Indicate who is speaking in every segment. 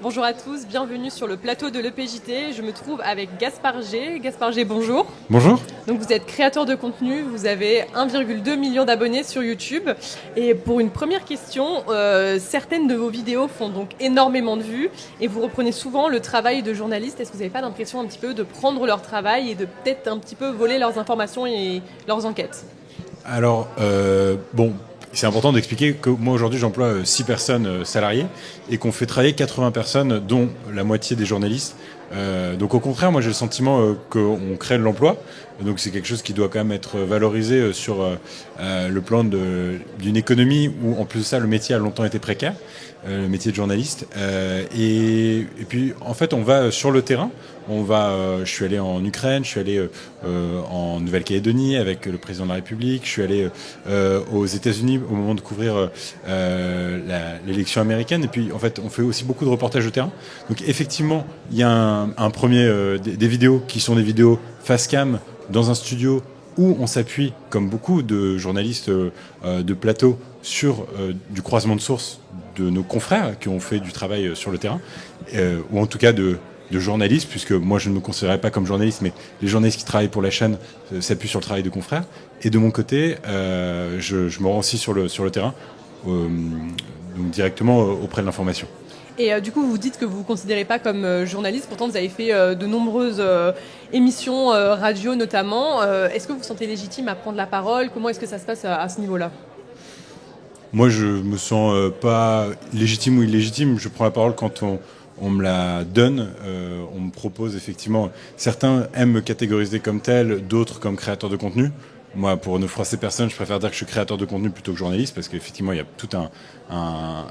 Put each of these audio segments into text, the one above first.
Speaker 1: Bonjour à tous, bienvenue sur le plateau de l'EPJT. Je me trouve avec Gaspard G. Gaspard G, bonjour.
Speaker 2: Bonjour.
Speaker 1: Donc vous êtes créateur de contenu, vous avez 1,2 million d'abonnés sur YouTube. Et pour une première question, certaines de vos vidéos font donc énormément de vues et vous reprenez souvent le travail de journalistes. Est-ce que vous n'avez pas l'impression un petit peu de prendre leur travail et de peut-être un petit peu voler leurs informations et leurs enquêtes ?
Speaker 2: Alors, c'est important d'expliquer que moi aujourd'hui j'emploie 6 personnes salariées et qu'on fait travailler 80 personnes, dont la moitié des journalistes. Donc au contraire, moi j'ai le sentiment qu'on crée de l'emploi. Donc c'est quelque chose qui doit quand même être valorisé sur le plan d'une économie où en plus de ça le métier a longtemps été précaire, le métier de journaliste. Et puis en fait on va sur le terrain. Je suis allé en Ukraine, je suis allé en Nouvelle-Calédonie avec le président de la République, je suis allé aux États-Unis au moment de couvrir l'élection américaine. Et puis en fait on fait aussi beaucoup de reportages de terrain. Donc effectivement il y a un premier des vidéos qui sont des vidéos face cam dans un studio où on s'appuie, comme beaucoup de journalistes de plateau, sur du croisement de sources de nos confrères qui ont fait du travail sur le terrain, ou en tout cas de journalistes, puisque moi je ne me considérais pas comme journaliste, mais les journalistes qui travaillent pour la chaîne s'appuient sur le travail de confrères. Et de mon côté, je me rends aussi sur le terrain, donc directement auprès de l'information.
Speaker 1: Et du coup, vous dites que vous ne vous considérez pas comme journaliste, pourtant vous avez fait de nombreuses émissions radio notamment. Est-ce que vous vous sentez légitime à prendre la parole ? Comment est-ce que ça se passe à ce niveau-là ?
Speaker 2: Moi, je me sens pas légitime ou illégitime. Je prends la parole quand on me la donne. On me propose effectivement. Certains aiment me catégoriser comme tel, d'autres comme créateur de contenu. Moi, pour ne froisser personne, je préfère dire que je suis créateur de contenu plutôt que journaliste, parce qu'effectivement, il y a toute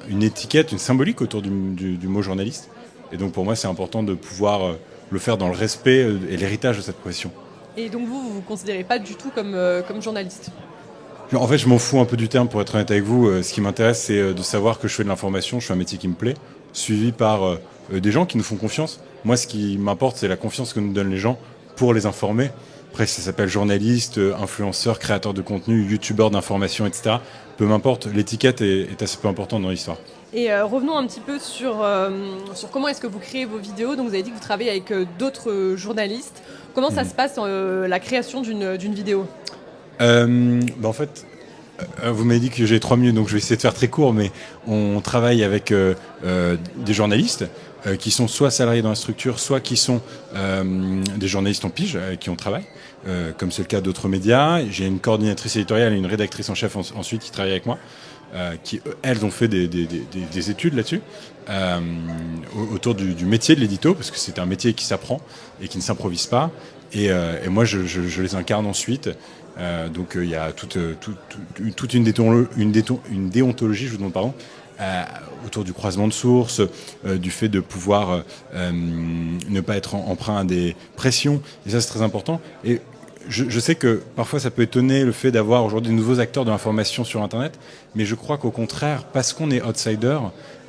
Speaker 2: une étiquette, une symbolique autour du mot journaliste. Et donc, pour moi, c'est important de pouvoir le faire dans le respect et l'héritage de cette profession.
Speaker 1: Et donc vous vous considérez pas du tout comme journaliste ?
Speaker 2: En fait, je m'en fous un peu du terme, pour être honnête avec vous. Ce qui m'intéresse, c'est de savoir que je fais de l'information, je fais un métier qui me plaît, suivi par des gens qui nous font confiance. Moi, ce qui m'importe, c'est la confiance que nous donnent les gens pour les informer. Après, ça s'appelle journaliste, influenceur, créateur de contenu, youtubeur d'information, etc. Peu m'importe, l'étiquette est assez peu importante dans l'histoire.
Speaker 1: Et revenons un petit peu sur comment est-ce que vous créez vos vidéos. Donc vous avez dit que vous travaillez avec d'autres journalistes. Comment ça se passe la création d'une vidéo ?
Speaker 2: En fait, vous m'avez dit que j'ai 3 minutes, donc je vais essayer de faire très court, mais on travaille avec des journalistes qui sont soit salariés dans la structure, soit qui sont des journalistes en pige avec qui on travaille, comme c'est le cas d'autres médias. J'ai une coordinatrice éditoriale et une rédactrice en chef ensuite qui travaillent avec moi, qui elles ont fait des études là-dessus, autour du métier de l'édito, parce que c'est un métier qui s'apprend et qui ne s'improvise pas. Et moi, je les incarne ensuite. Donc il y a toute une déontologie, je vous demande pardon, autour du croisement de sources, du fait de pouvoir ne pas être emprunt à des pressions. Et ça, c'est très important. Et je sais que parfois ça peut étonner le fait d'avoir aujourd'hui de nouveaux acteurs de l'information sur Internet, mais je crois qu'au contraire, parce qu'on est outsider,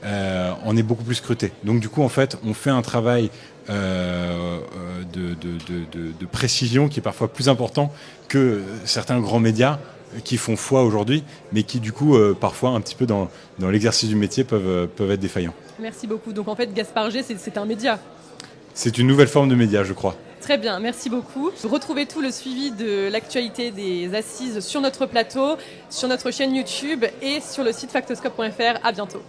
Speaker 2: on est beaucoup plus scruté. Donc du coup, en fait, on fait un travail de précision qui est parfois plus important que certains grands médias qui font foi aujourd'hui, mais qui du coup, parfois, un petit peu dans l'exercice du métier, peuvent être défaillants.
Speaker 1: Merci beaucoup. Donc en fait, Gaspard G, c'est un média.
Speaker 2: C'est une nouvelle forme de média, je crois.
Speaker 1: Très bien, merci beaucoup. Retrouvez tout le suivi de l'actualité des assises sur notre plateau, sur notre chaîne YouTube et sur le site factoscope.fr. À bientôt.